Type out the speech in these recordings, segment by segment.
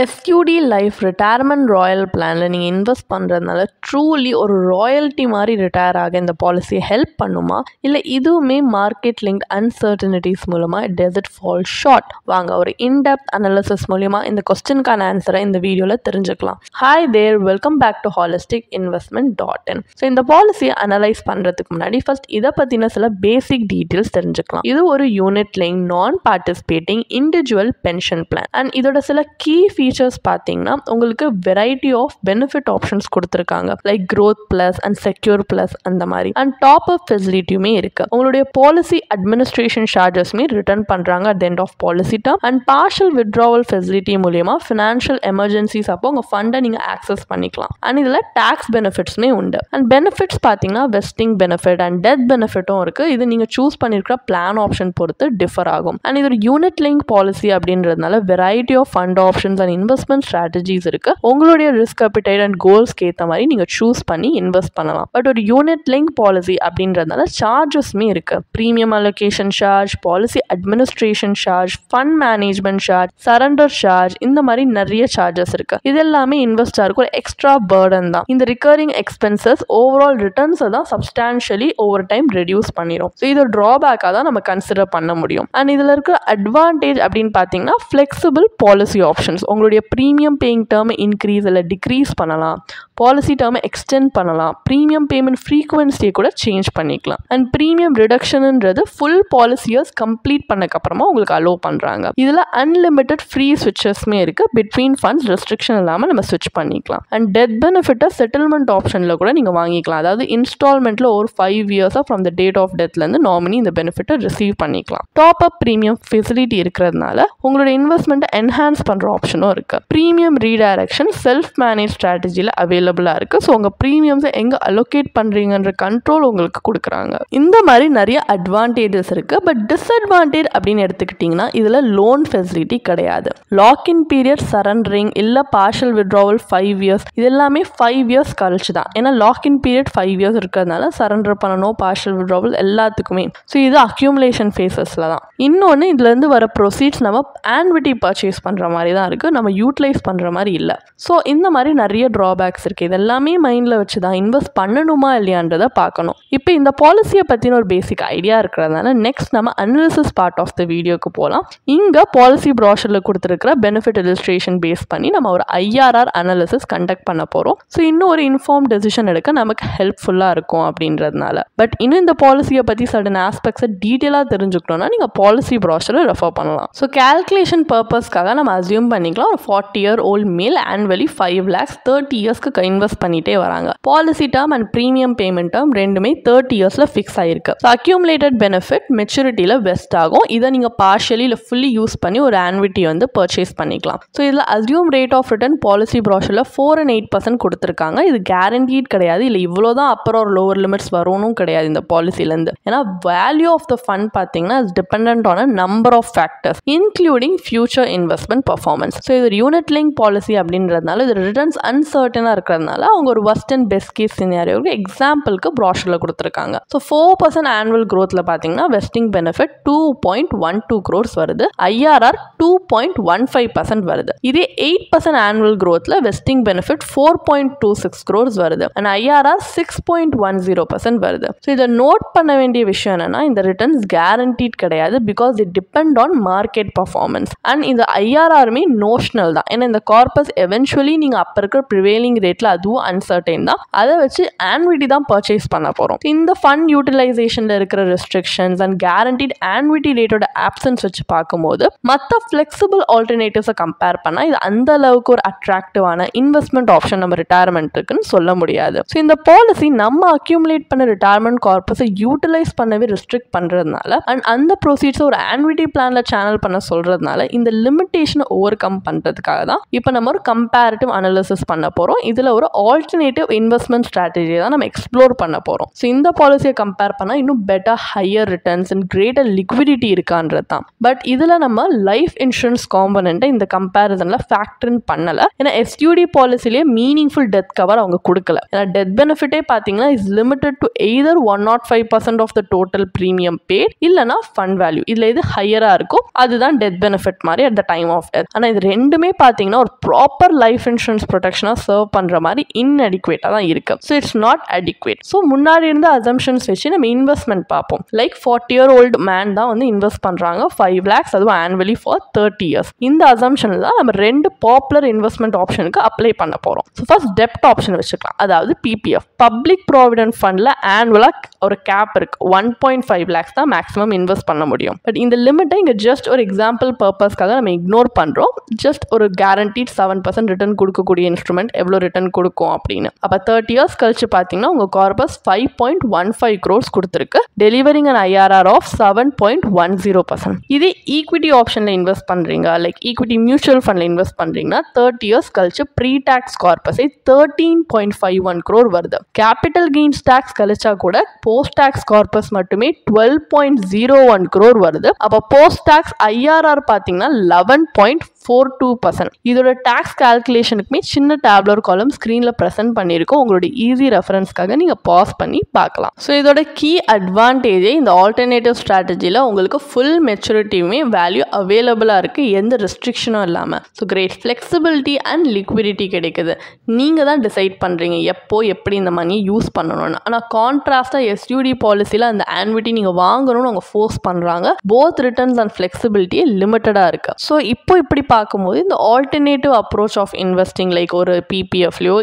SQD life retirement royal பிளானில் நீங்கள் invest பண்ணுறதுனால ட்ரூலி ஒரு ராயல்ட்டி மாதிரி ரிட்டையர் ஆக இந்த பாலிசியை ஹெல்ப் பண்ணுமா, இல்லை இதுவுமே மார்க்கெட் லிங்க்ட் அன்சர்டனிட்டிஸ் மூலமாக டஸ் இட் ஃபால் ஷார்ட்? வாங்க ஒரு இன்டெப்த் அனாலிசிஸ் மூலிமா இந்த கொஸ்டினுக்கான ஆன்சரை இந்த வீடியோவில் தெரிஞ்சுக்கலாம். Hi there, welcome back to holisticinvestment.in. So இந்த பாலிசியை அனலைஸ் பண்ணுறதுக்கு முன்னாடி ஃபர்ஸ்ட் இதை பற்றின சில பேசிக் டீட்டெயில்ஸ் தெரிஞ்சுக்கலாம். இது ஒரு unit link non participating individual pension plan and இதோட சில கீ ஃபீச்சர்ஸ் பார்த்தீங்கன்னா உங்களுக்கு வெரைட்டி ஆஃப் பெனிஃபிட் ஆப்ஷன்ஸ் கொடுத்துருக்காங்க. Like growth plus and secure plus அந்த மாதிரி அண்ட் டாப் அப் ஃபெசிலிட்டியுமே இருக்கு. உங்களுடைய பாலிசி அட்மினிஸ்ட்ரேஷன் சார்ஜஸ்மே ரிட்டர்ன் பண்றாங்க at end of policy term and partial withdrawal facility மூலியமா ஃபினான்ஷியல் எமர்ஜென்சிஸ் அப்போ உங்க ஃபண்டை நீங்க ஆக்சஸ் பண்ணிக்கலாம். அண்ட் இதுல டாக்ஸ் பெனிஃபிட்ஸ்மே உண்டு. அண்ட் பெனிஃபிட்ஸ் பார்த்தீங்கன்னா வெஸ்டிங் பெனிஃபிட் அண்ட் டெத் பெனிஃபிட்டும் இருக்கு. இது நீங்க சூஸ் பண்ணிருக்கிற பிளான் ஆப்ஷன் பொறுத்து டிஃபர் ஆகும். அண்ட் இது ஒரு யூனிட் லிங்க் பாலிசி அப்படின்றதுனால variety of fund options and investment strategies இருக்கு. உங்களுடைய ரிஸ்க் அப்பிடைட் அண்ட் கோல்ஸ்க்கு ஏற்ற மாதிரி நீங்க சூஸ் பண்ணி இன்வெஸ்ட் பண்ணலாம். பட் ஒரு யூனிட் லிங்க் பாலிசி அப்படின்றதுனால சார்ஜஸ்மே இருக்கு. Premium allocation charge, policy administration charge, fund management charge, surrender charge, இந்த மாதிரி நிறைய சார்ஜஸ் இருக்கு. இது எல்லாமே இன்வெஸ்டருக்கு ஒரு எக்ஸ்ட்ரா பர்டன் தான். இந்த ரிகரிங் எக்ஸ்பென்சஸ் ஓவரால் ரிட்டர்ன்ஸை தான் சப்ஸ்டான்ஷியலி ஓவர் டைம் ரெடியூஸ் பண்ணிடும். ஸோ இது ட்ராபேக்காக தான் நம்ம கன்சிடர் பண்ண முடியும். அண்ட் இதில் இருக்கிற அட்வான்டேஜ் அப்படின்னு பார்த்தீங்கன்னா ஃப்ளெக்சிபிள் பாலிசி ஆப்ஷன்ஸ். உங்களுடைய ப்ரீமியம் பேயிங் டேர்மை இன்க்ரீஸ் இல்லை டிக்ரீஸ் பண்ணலாம், பாலிசி டேர்மை எக்ஸ்டெண்ட் பண்ணலாம், ப்ரீமியம் பேமெண்ட் ஃப்ரீக்வன்சியை கூட சேஞ்ச் பண்ணிக்கலாம். அண்ட் ப்ரீமியம் ரிடக்ஷன்ன்றது ஃபுல் பாலிசி இயர்ஸ் கம்ப்ளீட் பண்ணக்கப்புறமா உங்களுக்கு அலோவ் பண்ணுறாங்க. இதில் அன்லிமிட்டட் ஃப்ரீ ஸ்விட்சஸ்மே இருக்குது. பிட்வீன் ஃபண்ட்ஸ் ரெஸ்ட்ரிக்ஷன் இல்லாமல் நம்ம ஸ்விட்ச் பண்ணிக்கலாம். அண்ட் டெத் பெனிஃபிட்டை செட்டில்மெண்ட் ஆப்ஷனில் கூட நீங்கள் வாங்கிக்கலாம். அதாவது இன்ஸ்டால்மெண்ட்டில் ஒரு 5 இயர்ஸாக ஃப்ரம் த டேட் ஆஃப் டெத்லேருந்து நாமினி இந்த பெனிஃபிட்டை ரிசீவ் பண்ணிக்கலாம். டாப் அப் ப்ரீமியம் ஃபெசிலிட்டி இருக்கிறதுனால உங்களோட இன்வெஸ்ட்மெண்ட்டை என்ஹான்ஸ் பண்ணுற ஆப்ஷனும் இருக்குது. ப்ரீமியம் ரீடைரக்ஷன் செல்ஃப் மேனேஜ் ஸ்ட்ராட்டஜியில் அவைலபிளாக இருக்குது. ஸோ உங்கள் ப்ரீமியம்ஸை எங்கே அலோகேட் பண்ணுறீங்கன்ற கண்ட்ரோல் உங்களுக்கு கொடுக்குறாங்க. இந்த மாதிரி நிறைய அட்வான்டேஜஸ் இருக்குது. பட் டிஸ்அட்வான்டேஜ் அப்படின்னு எடுத்துக்கிட்டிங்கன்னா இதில் லோன் ஃபெசிலிட்டி கிடையாது. லாக்இன் பீரியட், சரண்டரிங் இல்லை பார்ஷியல் வித்ட்ராவல் 5 இயர்ஸ், இது எல்லாமே 5 இயர்ஸ் கழிச்சு தான். ஏன்னா லாக்இன் பீரியட் 5 இயர்ஸ் இருக்கிறதுனால சரண்டர் பண்ணணும், பார்ஷியல் வித்ட்ராவல் எல்லாத்துக்குமே. ஸோ இது அக்யூமுலேஷன் ஃபேஸஸில் தான். இன்னொன்று இதுலேருந்து வர ப்ரொசீட்ஸ் நம்ம ஆன்விட்டி பர்ச்சேஸ் பண்ணுற மாதிரி தான் இருக்குது, நம்ம யூட்டிலைஸ் பண்ணுற மாதிரி இல்லை. ஸோ இந்த மாதிரி நிறைய ட்ராபேக்ஸ் இருக்குது. இது எல்லாமே மைண்டில் வச்சு தான் இன்வெஸ்ட் பண்ணணுமா இல்லையான்றதை பார்க்கணும். இப்போ இந்த பாலிசியை பற்றின ஒரு பேசிக் ஐடியா இருக்கிறதுனால நெக்ஸ்ட் நம்ம அனாலிசிஸ் பார்ட் ஆஃப் த வீடியோக்கு போகலாம். இங்கே பாலிசி ப்ராஷரில் கொடுத்துருக்கிற பெனிஃபிட் இல்லஸ்ட்ரேஷன் பேஸ் பண்ணி நம்ம ஒரு IRR அனாலிசிஸ் கண்டக்ட் பண்ண போகிறோம். ஸோ இன்னும் ஒரு இன்ஃபார்ம் டெசிஷன் எடுக்க நமக்கு ஹெல்ப்ஃபுல்லாக இருக்கும் அப்படின்றதுனால. பட் இன்னும் இந்த பாலிசியை பற்றி சர்டன் ஆஸ்பெக்ட்ஸை டீட்டெயிலாக தெரிஞ்சுக்கணும்னா நீங்கள் பாலிசி ப்ராஷரை ரெஃபர் பண்ணலாம். ஸோ கேல்குலேஷன் பர்பஸ்க்காக நம்ம அசியூம் பண்ணிக்கலாம் ஒரு 40-year-old மேல் ஆனுவலி 5 lakhs 30 இயர்ஸ்க்கு இன்வெஸ்ட் பண்ணிட்டே வராங்க. Policy term and premium payment term ரெண்டுமே 30 இயர்ஸில் ஃபிக்ஸ் ஆயிருக்கு. ஸோ அக்யூமுலேட்டட் பெனிஃபிட் மெச்சூரிட்டியில் வெஸ்ட் ஆகும். இதை நீங்கள் பார்ஷியலி இல்லை ஃபுல்லி யூஸ் பண்ணி ஒரு ஆன்விட்டி வந்து பர்ச்சேஸ் பண்ணிக்கலாம். ஸோ இதில் assume rate of return policy ப்ராஷரில் 4 and 8% கொடுத்துருக்காங்க. இது கேரண்டீட் கிடையாது. இல்லை இவ்வளோ தான் அப்பர் ஒரு லோவர் லிமிட்ஸ் வரணும் கிடையாது இந்த பாலிசிலேருந்து. ஏன்னா வேல்யூ ஆஃப் த ஃபண்ட் பார்த்தீங்கன்னா it's dependent on a number of factors including future investment performance. So இது யூனிட் லிங்க் பாலிசி அப்படின்றதுனால இது ரிட்டர்ன்ஸ் அன்சர்டனாக இருக்கிறதுனால அவங்க ஒரு worst and best case சினாரியோக்கு எக்ஸாம்பிளுக்கு ப்ராஷரில் கொடுத்துருக்காங்க. ஸோ 4% ஆனுவல் க்ரோத்தில் பார்த்தீங்கன்னா வெஸ்டிங் பெனிஃபிட் 2.12 crores வருது, IRR 2.15% வருது. இதே 8% ஆனுவல் க்ரோத்தில் வெஸ்டிங் பெனிஃபிட் 4.26 crores வருது அண்ட் IRR 6.10% வருது. ஸோ இதை நோட் பண்ண வேண்டிய விஷயம் என்னன்னா இந்த ரிட்டர்ன்ஸ் கேரண்டீட் கிடையாது. Because it depend on market performance and இந்த IRRமே நோஷனல் தான். ஏன்னா இந்த கார்பஸ் எவென்ச்சுவலி நீங்கள் அப்போ இருக்கிற ப்ரிவேலிங் ரேட்டில் அதுவும் அன்சர்டைன் தான். அதை வச்சு ஆன்விட்டி தான் பர்ச்சேஸ் பண்ண போகிறோம். இந்த ஃபண்ட் யூட்டிலைசேஷனில் இருக்கிற ரெஸ்ட்ரிக்ஷன்ஸ் அண்ட் கேரண்டீட் ஆன்விட்டி ரேட்டோட ஆப்சன்ஸ் வச்சு பார்க்கும்போது மற்ற ஃப்ளெக்சிபிள் ஆல்டர்னேட்டிவ்ஸை கம்பேர் பண்ணால் இது அந்த அளவுக்கு ஒரு அட்ராக்டிவான இன்வெஸ்ட்மெண்ட் ஆப்ஷன் நம்ம ரிட்டையர்மெண்ட்டுக்குன்னு சொல்ல முடியாது. ஸோ இந்த பாலிசி நம்ம அக்யூமுலேட் பண்ண ரிட்டையர்மெண்ட் கார்பஸை யூட்டிலைஸ் பண்ணவே ரெஸ்ட்ரிக்ட் பண்ணுறதுனால அண்ட் அந்த ப்ரொசீட்ஸை ஒரு ஆன்விட்டி பிளானில் சேனல் பண்ண சொல்கிறதுனால இந்த லிமிட்டேஷனை ஓவர் கம் பண்ணுறதுக்காக தான் இப்போ நம்ம ஒரு கம்பேரிட்டிவ் அனாலிசிஸ் பண்ண போகிறோம். இதில் ஒரு ஆல்டர்னேட்டிவ் இன்வெஸ்ட்மெண்ட் ஸ்ட்ராட்டஜியை தான் நம்ம எக்ஸ்ப்ளோர் பண்ண போகிறோம். ஸோ இந்த பாலிசியை கம்பேர் பண்ணால் இன்னும் better higher returns and greater liquidity இருக்கான்றது தான். பட் இதில் நம்ம லைஃப் இன்சூரன்ஸ் காம்பனண்ட்டை இந்த கம்பேரிசனில் ஃபேக்டர் பண்ணலை. ஏன்னா SQD பாலிசிலேயே மீனிங்ஃபுல் டெத் கவர் அவங்க கொடுக்கல. ஏன்னா டெத் பெனிஃபிட்டே பார்த்தீங்கன்னா is limited to either 105% of the total premium paid இல்லைனா ஃபண்ட் வேல்யூ. இதில் எது ஹையராக இருக்கும் அதுதான் டெத் பெனிஃபிட் மாதிரி at the time of death. ஆனால் இது ரெண்டுமே பார்த்தீங்கன்னா ஒரு ப்ராப்பர் லைஃப் இன்சூரன்ஸ் ப்ரொடெக்ஷனாக சர்வ் பண்ணுற மாதிரி இன்அடிக்குவேட்டாக தான் இருக்குது. So it's not adequate. So முன்னாடி இருந்த அசம்ஷன்ஸ் வச்சு நம்ம இன்வெஸ்ட்மெண்ட் பார்ப்போம். லைக் 40-year-old மேன் தான் வந்து இன்வெஸ்ட் பண்ணுறாங்க 5 lakhs, அதுவும் ஆனுவலி ஃபார் 30 years. இந்த அசம்ஷனில் தான் நம்ம 2 பாப்புலர் இன்வெஸ்ட்மெண்ட் ஆப்ஷனுக்கு அப்ளை பண்ண போகிறோம். ஸோ ஃபர்ஸ்ட் டெப்ட் ஆப்ஷன் வச்சுக்கலாம். அதாவது PPF, பப்ளிக் ப்ராவிடென்ட் ஃபண்டில் ஆனுவலாக ஒரு கேப் இருக்கு. 1.5 lakhs தான் மேக்ஸிமம் இன்வெஸ்ட் பண்ண முடியும். பட் இந்த லிமிட்டை இங்கே ஜஸ்ட் ஒரு எக்ஸாம்பிள் பர்பஸ்க்காக நம்ம இக்னோர் பண்ணுறோம். ஜஸ்ட் ஒரு கேரண்டீட் 7% ரிட்டர்ன் கொடுக்கக்கூடிய இன்ஸ்ட்ருமெண்ட் எவ்வளோ ரிட்டர்ன் கொடுக்கும் அப்படின்னு. அப்போ 30 years கழிச்சு பார்த்தீங்கன்னா உங்கள் கார்பஸ் 5.15 crores கொடுத்துருக்கு, டெலிவரிங் அன் IRR ஆஃப் 7.10%. இதே ஈக்விட்டி ஆப்ஷனில் இன்வெஸ்ட் பண்ணுறீங்க, லைக் ஈக்விட்டி மியூச்சுவல் ஃபண்டில் இன்வெஸ்ட் பண்ணுறீங்கன்னா 30 years கழிச்சு ப்ரீ டேக்ஸ் கார்பஸை 13.51 crore வருது. கேபிட்டல் கெயின்ஸ் டேக்ஸ் கழிச்சா கூட போஸ்ட் டேக்ஸ் கார்பஸ் மட்டுமே 12.01 crore வருது. அப்போ போஸ்ட் டேக்ஸ் IRR பார்த்தீங்கன்னா 11.42%. இதோட டேக்ஸ் கால்குலேஷனுக்குமே சின்ன டேப்லர் காலம் ஸ்க்ரீனில் ப்ரெசென்ட் பண்ணியிருக்கோம். உங்களோட ஈஸி ரெஃபரன்ஸ்க்காக நீங்கள் பாஸ் பண்ணி பார்க்கலாம். ஸோ இதோட கீ அட்வான்டேஜே இந்த ஆல்டர்னேட்டிவ் ஸ்ட்ராட்டஜியில் உங்களுக்கு ஃபுல் மெச்சூரிட்டியுமே வேல்யூ அவைலபிளாக இருக்குது, எந்த ரெஸ்ட்ரிக்ஷனும் இல்லாமல். So great flexibility and liquidity கிடைக்குது. நீங்கள் தான் டிசைட் பண்ணுறீங்க எப்போ எப்படி இந்த மணியை யூஸ் பண்ணணும்னு. ஆனால் கான்ட்ராஸ்டாக SUD பாலிசியில் அந்த ஆன்விட்டி நீங்கள் வாங்கணும்னு அவங்க ஃபோர்ஸ் பண்ணுறாங்க. போத் ரிட்டர்ன்ஸ் அண்ட் ஃப்ளெக்சிபிலிட்டியே லிமிட்டடாக இருக்குது. ஸோ இப்போ இப்படி பார்க்கும்போது இந்த alternative approach of investing like ஒரு PPFலையோ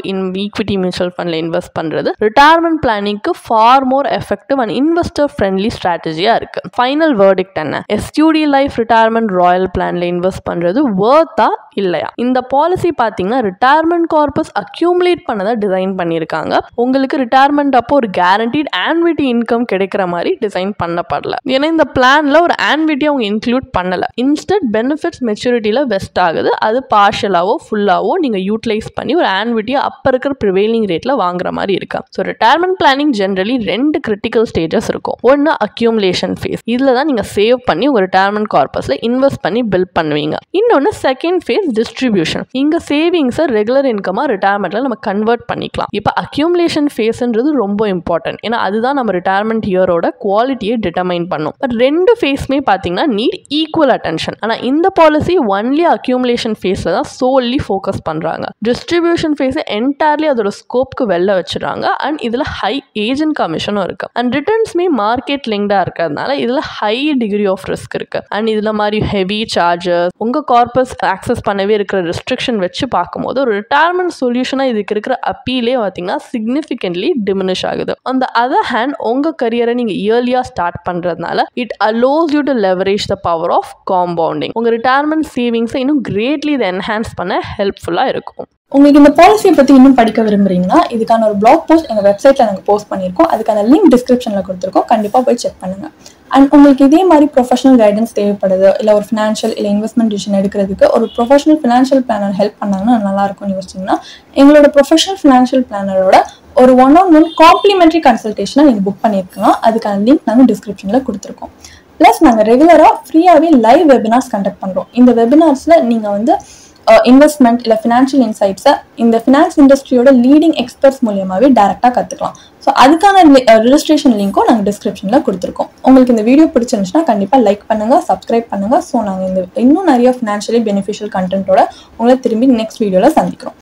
ஈக்விட்டி மியூச்சுவல் ஃபண்டில் இன்வெஸ்ட் பண்ணுறது ரிட்டையர்மெண்ட் பிளானிங்க்கு far more effective and investor friendly ஸ்ட்ராட்டஜியாக இருக்குது. ஃபைனல் வேர்டிக்ட் என்ன? SUD லைஃப் ரிட்டையர்மெண்ட் ராயல் பிளானில் இன்வெஸ்ட் பண்ணுறது வர்த்தா இல்லையா? இந்த பாலிசி பார்த்தீங்கன்னா ரிட்டையர்மெண்ட் கார்பஸ் அக்யூமுலேட் பண்ணதை டிசைன் பண்ணியிருக்காங்க. உங்களுக்கு ரிட்டையர்மெண்ட் அப்போ ஒரு கேரண்டீட் ஆன்விட்டி இன்கம் கிடைக்கிற மாதிரி டிசைன் பண்ணப்படல. ஏன்னா இந்த பிளான்ல ஒரு ஆன்விட்டி அவங்க இன்க்ளூட் பண்ணல. இன்ஸ்டன்ட் பெனிஃபிட்ஸ் மெச்சூரிட்டியில் வெஸ்ட் ஆகுது. அது பார்ஷியலாவோ ஃபுல்லாவோ நீங்கள் யூட்டிலைஸ் பண்ணி ஒரு ஆன்விட்டியை அப்போ இருக்கிற ப்ரிவேலிங் ரேட்டில் வாங்குற மாதிரி இருக்கு. So retirement planning generally 2 critical stages இருக்கும். ஒன்று அக்யூமுலேஷன் ஃபேஸ், இதில் தான் நீங்கள் சேவ் பண்ணி உங்கள் ரிட்டையர்மெண்ட் கார்பஸில் இன்வெஸ்ட் பண்ணி பில்ட் பண்ணுவீங்க. இன்னொன்று செகண்ட் ஃபேஸ் டிஸ்ட்ரிபியூஷன். இங்கே சேவிங்ஸை ரெகுலர் இன்கமாக ரிட்டையர்மெண்ட்டில் நம்ம கன்வெர்ட் பண்ணிக்கலாம். இப்போ அக்யூமுலேஷன் ஃபேஸ்ன்றது ரொம்ப இம்பார்ட்டன்ட். ஏன்னா அதுதான் நம்ம ரிட்டையர்மெண்ட் இயரோட குவாலிட்டியை டிட்டர்மைன் பண்ணும். பட் 2 ஃபேஸ்மே பார்த்தீங்கன்னா நீட் ஈக்குவல் அட்டென்ஷன். ஆனால் இந்த பாலிசி ஒன்லி அக்யூமுலேஷன் ஃபேஸில் தான் சோல்லி ஃபோக்கஸ் பண்ணுறாங்க. டிஸ்ட்ரிபியூஷன் ஃபேஸை என்டையர்லி அதோட ஸ்கோப்க்கு வெளில வச்சுறாங்க. அண்ட் இதில் ஹை ஏஜென்ட் கமிஷனும் இருக்கு. அண்ட் ரிட்டர்ன்ஸ்மே மார்க்கெட் லிங்க்டாக இருக்கிறதுனால இதில் ஹை டிகிரி ஆஃப் ரிஸ்க் இருக்கு. அண்ட் இதில் மாதிரி ஹெவி சார்ஜஸ், உங்கள் கார்பஸ் ஆக்சஸ் பண்ணவே இருக்கிற ரெஸ்ட்ரிக்ஷன் வச்சு பார்க்கும்போது ஒரு ரிட்டையர்மெண்ட் சொல்யூஷனாக இதுக்கு இருக்கிற அப்பீலே பார்த்தீங்கன்னா சிக்னிஃபிகன்ட்லி டிமினிஷ் ஆகுது. ஆன் த அதர் ஹேண்ட் உங்கள் கரியரை நீங்கள் இயர்லியாக ஸ்டார்ட் பண்ணுறதுனால it allows you to leverage the power of compounding. உங்கள் ரிட்டையர்மெண்ட் சேவிங்ஸை இன்னும் கிரேட்லி இதை என்ஹான்ஸ் பண்ண ஹெல்ப்ஃபுல்லாக இருக்கும். உங்களுக்கு இந்த பாலிசியை பற்றி இன்னும் படிக்க விரும்புறீங்கன்னா இதுக்கான ஒரு பிளாக் போஸ்ட் எங்கள் வெப்சைட்டில் நாங்கள் போஸ்ட் பண்ணியிருக்கோம். அதுக்கான லிங்க் டிஸ்கிரிப்ஷனில் கொடுத்துருக்கோம். கண்டிப்பாக போய் செக் பண்ணுங்கள். அண்ட் உங்களுக்கு இதே மாதிரி ப்ரொஃபஷனல் கைடன்ஸ் தேவைப்படுது, இல்லை ஒரு ஃபினான்ஷியல் இல்லை இன்வெஸ்ட்மெண்ட் டிசிஷன் எடுக்கிறதுக்கு ஒரு ப்ரொஃபஷனல் ஃபினான்ஷியல் பிளானர் ஹெல்ப் பண்ணாங்கன்னா நல்லாயிருக்கும்னு யோசிச்சிங்கன்னா எங்களோட ப்ரொஃபஷனல் ஃபினான்ஷியல் பிளானரோட ஒரு 1-on-1 காம்ப்ளிமெண்ட்ரி கன்சல்டேஷனை நீங்கள் புக் பண்ணியிருக்கலாம். அதுக்கான லிங்க் நாங்கள் டிஸ்கிரிப்ஷனில் கொடுத்துருக்கோம். ப்ளஸ் நாங்கள் ரெகுலராக ஃப்ரீயாகவே லைவ் வெபினார்ஸ் கண்டக்ட் பண்ணுறோம். இந்த வெபினார்ஸில் நீங்கள் வந்து இன்வெஸ்ட்மெண்ட் இல்லை ஃபினான்ஷியல் இன்சைட்ஸை இந்த ஃபினான்ஸ் இண்டஸ்ட்ரியோட லீடிங் எக்ஸ்பர்ட்ஸ் மூலியமாகவே டேரெக்டாக கற்றுக்கலாம். ஸோ அதுக்கான ரெஜிஸ்ட்ரேஷன் லிங்க்கும் நாங்கள் டிஸ்கிரிப்ஷனில் கொடுத்துருக்கோம். உங்களுக்கு இந்த வீடியோ பிடிச்சிருந்துச்சுன்னா கண்டிப்பாக லைக் பண்ணுங்கள், சப்ஸ்கிரைப் பண்ணுங்கள். ஸோ நாங்கள் இன்னும் நிறைய ஃபினான்ஷியலி பெனிஃபிஷியல் கண்டென்ட்டோட உங்களை திரும்பி நெக்ஸ்ட் வீடியோவில் சந்திக்கிறோம்.